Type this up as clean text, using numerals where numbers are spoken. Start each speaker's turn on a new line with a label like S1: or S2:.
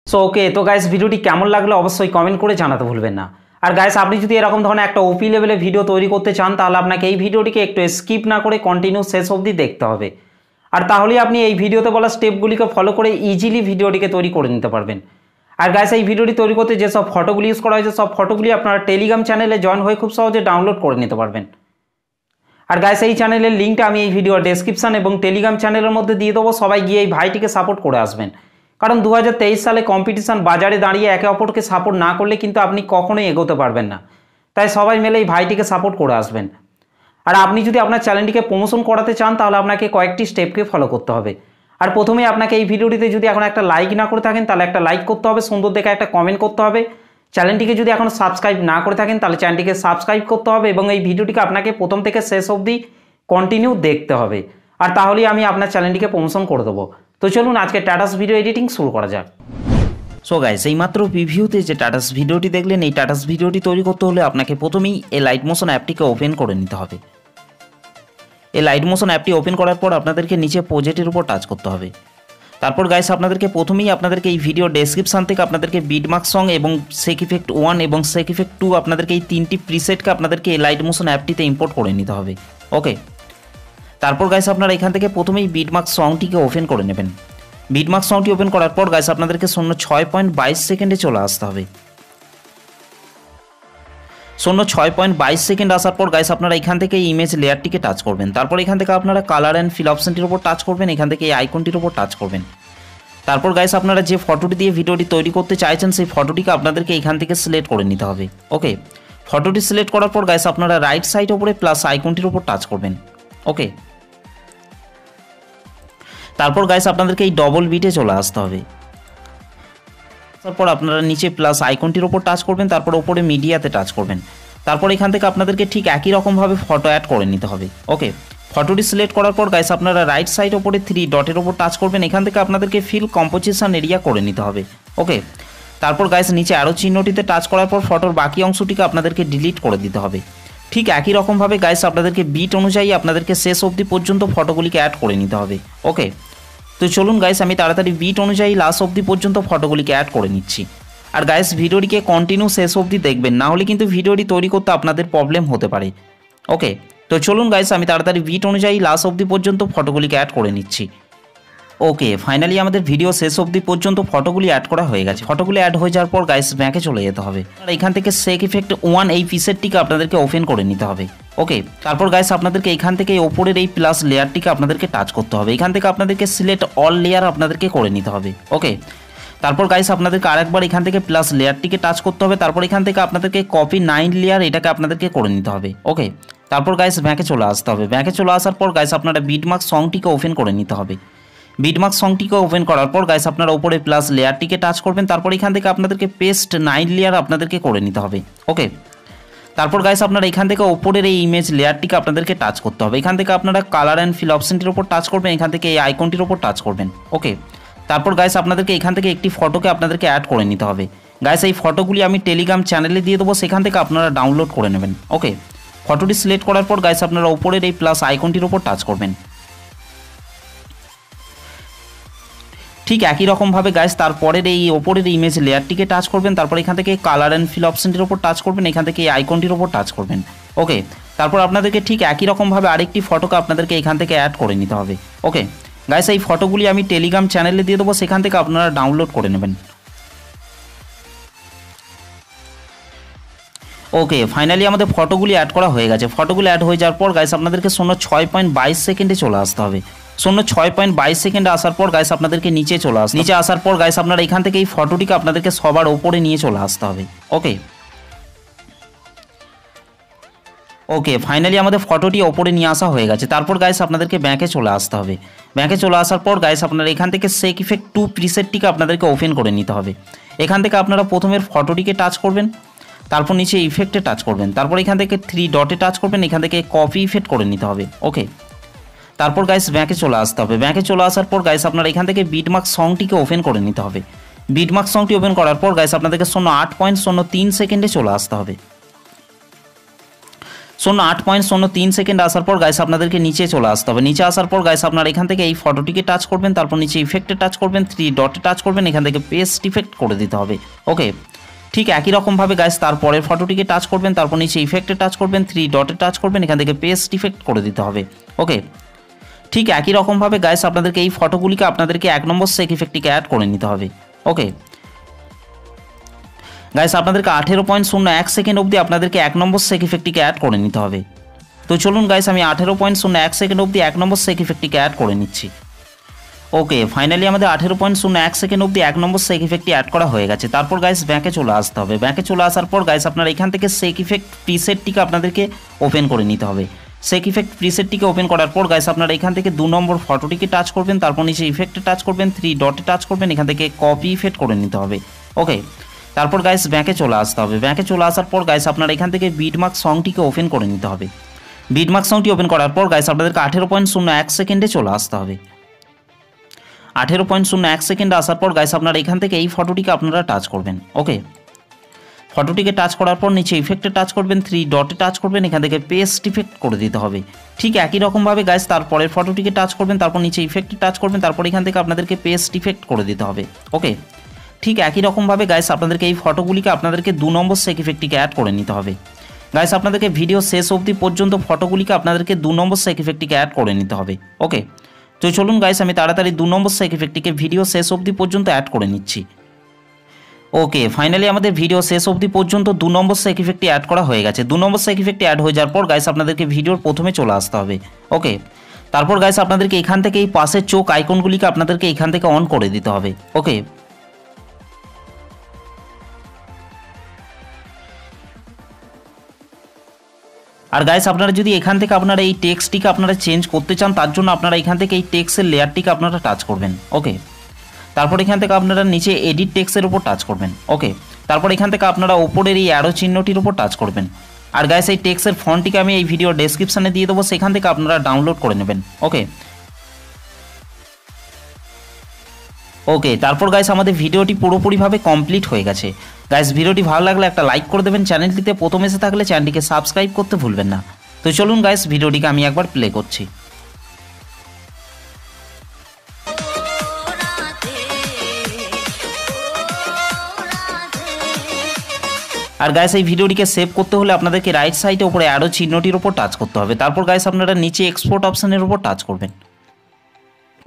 S1: So okay, তো guys ভিডিওটি কেমন লাগলো অবশ্যই কমেন্ট করে জানাতে ভুলবেন না। আর গাইস আপনি যদি এরকম ধরনের একটা ওপি লেভেলে ভিডিও তৈরি করতে চান তাহলে আপনাকে এই ভিডিওটিকে একটু স্কিপ না করে কন্টিনিউ শেষ অবধি দেখতে হবে। আর তাহলেই আপনি এই ভিডিওতে বলা স্টেপগুলিকে ফলো করে ইজিলি ভিডিওটিকে তৈরি করে নিতে পারবেন। আর গাইস এই ভিডিওটি তৈরি করতে যেসব ফটোগুলি ইউজ করা হয়েছে সব ফটোগুলি আপনারা টেলিগ্রাম চ্যানেলে জয়েন হয়ে খুব সহজে ডাউনলোড করে নিতে পারবেন। আর গাইস এই চ্যানেলের লিঙ্কটা আমি এই ভিডিওর ডেসক্রিপশন এবং টেলিগ্রাম চ্যানেলের মধ্যে দিয়ে দেবো, সবাই গিয়ে এই ভাইটিকে সাপোর্ট করে আসবেন। কারণ 2023 সালে কম্পিটিশন বাজারে দাঁড়িয়ে একে অপরকে সাপোর্ট না করলে কিন্তু আপনি কখনোই এগোতে পারবেন না। তাই সবাই মিলে এই ভাইটিকে সাপোর্ট করে আসবেন। আর আপনি যদি আপনার চ্যানেলটিকে প্রমোশন করাতে চান তাহলে আপনাকে কয়েকটি স্টেপকে ফলো করতে হবে। আর প্রথমেই আপনাকে এই ভিডিওটিতে যদি এখন একটা লাইক না করে থাকেন তাহলে একটা লাইক করতে হবে, সুন্দর দেখে একটা কমেন্ট করতে হবে। চ্যানেলটিকে যদি এখন সাবস্ক্রাইব না করে থাকেন তাহলে চ্যানেলটিকে সাবস্ক্রাইব করতে হবে এবং এই ভিডিওটিকে আপনাকে প্রথম থেকে শেষ অবধি কন্টিনিউ দেখতে হবে। আর তাহলেই আমি আপনার চ্যানেলটিকে প্রমোশন করে দেবো। তো চলুন আজকে টাটাস ভিডিও এডিটিং শুরু করা যাক। সো গাইস এইমাত্র প্রিভিউতে যে টাটাস ভিডিওটি দেখলেন, এই টাটাস ভিডিওটি তৈরি করতে হলে আপনাকে প্রথমেই এই লাইট মোশন অ্যাপটিকে ওপেন করে নিতে হবে। এই লাইট মোশন অ্যাপটি ওপেন করার পর আপনাদেরকে নিচে প্রজেক্টের উপর টাচ করতে হবে। তারপর গাইস আপনাদেরকে প্রথমেই আপনাদেরকে এই ভিডিও ডেসক্রিপশন থেকে আপনাদেরকে বিটমার্ক সং এবং সেক ইফেক্ট 1 এবং সেক ইফেক্ট 2 আপনাদেরকে এই তিনটি প্রিসেটকে আপনাদেরকে এই লাইট মোশন অ্যাপটিতে ইম্পোর্ট করে নিতে হবে। ওকে, তারপর গাইস আপনারা এখান থেকে প্রথমেই বিটমার্ক সংটিকে ওপেন করে নেবেন। বিটমার্ক সংটি ওপেন করার পর গাইস আপনাদেরকে 06.22 সেকেন্ডে চলে আসতে হবে। 06.22 সেকেন্ড আসার পর গাইস আপনারা এখান থেকে এই ইমেজ লেয়ারটিকে টাচ করবেন। তারপর এখান থেকে আপনারা কালার অ্যান্ড ফিল অপশনটির উপর টাচ করবেন, এখান থেকে এই আইকনটির উপর টাচ করবেন। তারপর গাইস আপনারা যে ফটোটি দিয়ে ভিডিওটি তৈরি করতে চাইছেন সেই ফটোটিকে আপনাদেরকে এখান থেকে সিলেক্ট করে নিতে হবে। ওকে, ফটোটি সিলেক্ট করার পর গাইস আপনারা রাইট সাইড উপরে প্লাস আইকনটির উপর টাচ করবেন। ওকে, তারপর গাইস আপনাদেরকে এই ডবল বিটে চলে আসতে হবে। তারপর আপনারা নিচে প্লাস আইকনটির উপর টাচ করবেন, তারপর উপরে মিডিয়াতে টাচ করবেন। তারপর এখান থেকে আপনাদেরকে ঠিক একই রকমভাবে ফটো অ্যাড করে নিতে হবে। ওকে, ফটোটি সিলেক্ট করার পর গাইস আপনারা রাইট সাইড উপরে 3 ডটের উপর টাচ করবেন, এখান থেকে আপনাদেরকে ফিল কম্পোজিশন এরিয়া করে নিতে হবে। ওকে, তারপর গাইস নিচে আরও চিহ্নটিতে টাচ করার পর ফটোর বাকি অংশটিকে আপনাদেরকে ডিলিট করে দিতে হবে। ঠিক একই রকমভাবে গাইস আপনাদেরকে বিট অনুযায়ী আপনাদেরকে শেষ অবধি পর্যন্ত ফটোগুলিকে অ্যাড করে নিতে হবে। ওকে, তো চলুন গাইস আমি তাড়াতাড়ি বিট অনুযায়ী লাস্ট অবধি পর্যন্ত ফটোগুলিকে অ্যাড করে নিচ্ছি। আর গাইস ভিডিওটিকে কন্টিনিউ শেষ অবধি দেখবেন, না হলে কিন্তু ভিডিওটি তৈরি করতে আপনাদের প্রবলেম হতে পারে। ওকে, তো চলুন গাইস আমি তাড়াতাড়ি বিট অনুযায়ী লাস্ট অবধি পর্যন্ত ফটোগুলিকে অ্যাড করে নিচ্ছি। ওকে, ফাইনালি আমাদের ভিডিও শেষ অবধি পর্যন্ত ফটোগুলি অ্যাড করা হয়ে গেছে। ফটোগুলি অ্যাড হয়ে যাওয়ার পর গাইস ব্যাকে চলে যেতে হবে। আর এখান থেকে সেক ইফেক্ট 1 এই পিসেটটিকে আপনাদেরকে ওপেন করে নিতে হবে। ওকে, তারপর গাইস আপনাদেরকে এখান থেকে ওপরের এই প্লাস লেয়ারটিকে আপনাদেরকে টাচ করতে হবে। এখান থেকে আপনাদেরকে সিলেক্ট অল লেয়ার আপনাদেরকে করে নিতে হবে। ওকে, তারপর গাইস আপনাদেরকে আরেকবার এখান থেকে প্লাস লেয়ারটিকে টাচ করতে হবে। তারপর এখান থেকে আপনাদেরকে কপি 9 লেয়ার এটাকে আপনাদেরকে করে নিতে হবে। ওকে, তারপর গাইস ব্যাকে চলে আসতে হবে। ব্যাকে চলে আসার পর গাইস আপনারা বিটমার্ক সংটিকে ওপেন করে নিতে হবে। বিটমার্ক সংটিকে ওপেন করার পর গাইস আপনারা উপরে প্লাস লেয়ারটিকে টাচ করবেন। তারপর এখান থেকে আপনাদেরকে পেস্ট 9 লেয়ার আপনাদেরকে করে নিতে হবে। ওকে, তারপর গাইস আপনারা এখান থেকে উপরের এই ইমেজ লেয়ারটিকে আপনাদেরকে টাচ করতে হবে। এখান থেকে আপনারা কালার অ্যান্ড ফিল অপশনটির উপর টাচ করবেন, এখান থেকে এই আইকনটির উপর টাচ করবেন। ওকে, তারপর গাইস আপনাদেরকে এখান থেকে একটি ফটোকে আপনাদেরকে অ্যাড করে নিতে হবে। গাইস এই ফটোগুলি আমি টেলিগ্রাম চ্যানেলে দিয়ে দেবো, সেখান থেকে আপনারা ডাউনলোড করে নেবেন। ওকে, ফটোটি সিলেক্ট করার পর গাইস আপনারা উপরের এই প্লাস আইকনটির উপর টাচ করবেন। ঠিক একই রকমভাবে গাইস তারপরের এই ওপরের ইমেজ লেয়ারটিকে টাচ করবেন। তারপর এখান থেকে কালার অ্যান্ড ফিল অপশনটির উপর টাচ করবেন, এখান থেকে এই আইকনটির উপর টাচ করবেন। ওকে, তারপর আপনাদেরকে ঠিক একই রকমভাবে আরেকটি ফটোকে আপনাদেরকে এখান থেকে অ্যাড করে নিতে হবে। ওকে গাইস এই ফটোগুলি আমি টেলিগ্রাম চ্যানেলে দিয়ে দেবো, সেখান থেকে আপনারা ডাউনলোড করে নেবেন। ওকে, ফাইনালি আমাদের ফটোগুলি অ্যাড করা হয়ে গেছে। ফটোগুলি অ্যাড হয়ে যাওয়ার পর গাইস আপনাদেরকে 06.22 সেকেন্ডে চলে আসতে হবে। 06.22 সেকেন্ডে আসার পর গাইস আপনাদেরকে নিচে চলে আসতে হবে। নিচে আসার পর গাইস আপনারা এখান থেকে এই ফটোটিকে আপনাদেরকে সবার ওপরে নিয়ে চলে আসতে হবে। ওকে, ওকে ফাইনালি আমাদের ফটোটি ওপরে নিয়ে আসা হয়ে গেছে। তারপর গাইস আপনাদেরকে ব্যাকে চলে আসতে হবে। ব্যাকে চলে আসার পর গাইস আপনারা এখান থেকে সেক ইফেক্ট 2 প্রিসেটটিকে আপনাদেরকে ওপেন করে নিতে হবে। এখান থেকে আপনারা প্রথমের ফটোটিকে টাচ করবেন, তারপর নিচে ইফেক্টে টাচ করবেন, তারপর এখান থেকে 3 ডটে টাচ করবেন, এখান থেকে কপি ইফেক্ট করে নিতে হবে। ওকে, তারপর গাইস ব্যাকে চলে আসতে হবে। ব্যাকে চলে আসার পর গাইস আপনারা এখান থেকে বিটমার্ক সংটিকে ওপেন করে নিতে হবে। বিটমার্ক সংটি ওপেন করার পর গাইস আপনাদেরকে 08.03 সেকেন্ডে চলে আসতে হবে। 08.03 সেকেন্ড আসার পর গাইস আপনাদেরকে নিচে চলে আসতে হবে। নিচে আসার পর গাইস আপনারা এখান থেকে এই ফটোটিকে টাচ করবেন, তারপর নিচে ইফেক্টে টাচ করবেন, 3 ডটে টাচ করবেন, এখান থেকে পেস্ট ইফেক্ট করে দিতে হবে। ওকে, ঠিক একই রকমভাবে গাইস তারপরের ফটোটিকে টাচ করবেন, তারপর নিচে ইফেক্টে টাচ করবেন, 3 ডটে টাচ করবেন, এখান থেকে পেস্ট ইফেক্ট করে দিতে হবে। ওকে, ঠিক একই রকমভাবে গাইস আপনাদেরকে এই ফটোগুলিকে আপনাদেরকে 1 নম্বর সেক ইফেক্টটিকে অ্যাড করে নিতে হবে। ওকে গাইস, আপনাদেরকে 18.01 সেকেন্ড অবধি আপনাদেরকে 1 নম্বর সেক ইফেক্টটিকে অ্যাড করে নিতে হবে। তো চলুন গাইস, আমি 18.01 সেকেন্ড অবধি 1 নম্বর সেক ইফেক্টটিকে অ্যাড করে নিচ্ছি। ওকে, ফাইনালি আমাদের 18.01 সেকেন্ড অবধি 1 নম্বর সেক ইফেক্টটি অ্যাড করা হয়ে গেছে। তারপর গাইস ব্যাকে চলে আসতে হবে। ব্যাকে চলে আসার পর গাইস আপনারা এখান থেকে সেক ইফেক্ট প্রিসেটটিকে আপনাদেরকে ওপেন করে নিতে হবে। সেক ইফেক্ট প্রিসেটটিকে ওপেন করার পর গাইস আপনারা এখান থেকে 2 নম্বর ফটোটিকে টাচ করবেন, তারপর নিচে ইফেক্টে টাচ করবেন, 3 ডটে টাচ করবেন, এখান থেকে কপি ইফেক্ট করে নিতে হবে। ওকে, তারপর গাইস ব্যাকে চলে আসতে হবে। ব্যাকে চলে আসার পর গাইস আপনারা এখান থেকে বিটমার্ক সংটিকে ওপেন করে নিতে হবে। বিটমার্ক সংটি ওপেন করার পর গাইস আপনাদেরকে 18.01 সেকেন্ডে চলে আসতে হবে। 18.01 সেকেন্ডে আসার পর গাইস আপনারা এখান থেকে এই ফটোটিকে আপনারা টাচ করবেন। ওকে, ফটোটিকে টাচ করার পর নিচে ইফেক্টে টাচ করবেন, 3 ডটে টাচ করবেন, এখান থেকে পেস্ট ইফেক্ট করে দিতে হবে। ঠিক একই রকমভাবে গাইস তারপরের ফটোটিকে টাচ করবেন, তারপর নিচে ইফেক্টে টাচ করবেন, তারপর এখান থেকে আপনাদেরকে পেস্ট ইফেক্ট করে দিতে হবে। ওকে, ঠিক একই রকমভাবে গাইস আপনাদেরকে এই ফটোগুলিকে আপনাদেরকে 2 নম্বর সেক ইফেক্টটিকে অ্যাড করে নিতে হবে। গাইস আপনাদেরকে ভিডিও শেষ অবধি পর্যন্ত ফটোগুলিকে আপনাদেরকে 2 নম্বর সেক ইফেক্টটিকে অ্যাড করে নিতে হবে। ওকে, তো চলুন গাইস, আমি তাড়াতাড়ি 2 নম্বর সেক ইফেক্টটিকে ভিডিও শেষ অবধি পর্যন্ত অ্যাড করে নিচ্ছি। ওকে, ফাইনালি আমাদের ভিডিও শেষ অবধি পর্যন্ত 2 নম্বর সেক ইফেক্টটি অ্যাড করা হয়ে গেছে। 2 নম্বর সেক ইফেক্টটি অ্যাড হয়ে যাওয়ার পর গাইস আপনাদেরকে ভিডিওর প্রথমে চলে আসতে হবে। ওকে, তারপর গাইস আপনাদেরকে এখান থেকে এই পাশের চোখ আইকনগুলিকে আপনাদেরকে এখান থেকে অন করে দিতে হবে। ওকে, আর গাইস আপনারা যদি এখান থেকে আপনারা এই টেক্সটটিকে আপনারা চেঞ্জ করতে চান, তার জন্য আপনারা এখান থেকে এই টেক্সটের লেয়ারটিকে আপনারা টাচ করবেন। ওকে, তারপর এখান থেকে আপনারা নিচে এডিট টেক্সটের উপর টাচ করবেন। ওকে, তারপর এখান থেকে আপনারা ওপরের এই অ্যারো চিহ্নটির উপর টাচ করবেন। আর গাইস এই টেক্সটের ফন্টটিকে আমি এই ভিডিও ডেসক্রিপশনে দিয়ে দেবো, সেখান থেকে আপনারা ডাউনলোড করে নেবেন। ওকে, ওকে, তারপর গাইস আমাদের ভিডিওটি পুরোপুরিভাবে কমপ্লিট হয়ে গেছে। গাইস ভিডিওটি ভালো লাগলে একটা লাইক করে দেবেন, চ্যানেলটিতে প্রথম এসে থাকলে চ্যানেলটিকে সাবস্ক্রাইব করতে ভুলবেন না। তো চলুন গাইস, ভিডিওটিকে আমি একবার প্লে করছি। আর গাইস এই ভিডিওটিকে সেভ করতে হলে আপনাদেরকে রাইট সাইডে উপরে অ্যারো চিহ্নটির উপর টাচ করতে হবে। তারপর গাইস আপনারা নিচে এক্সপোর্ট অপশনের উপর টাচ করবেন।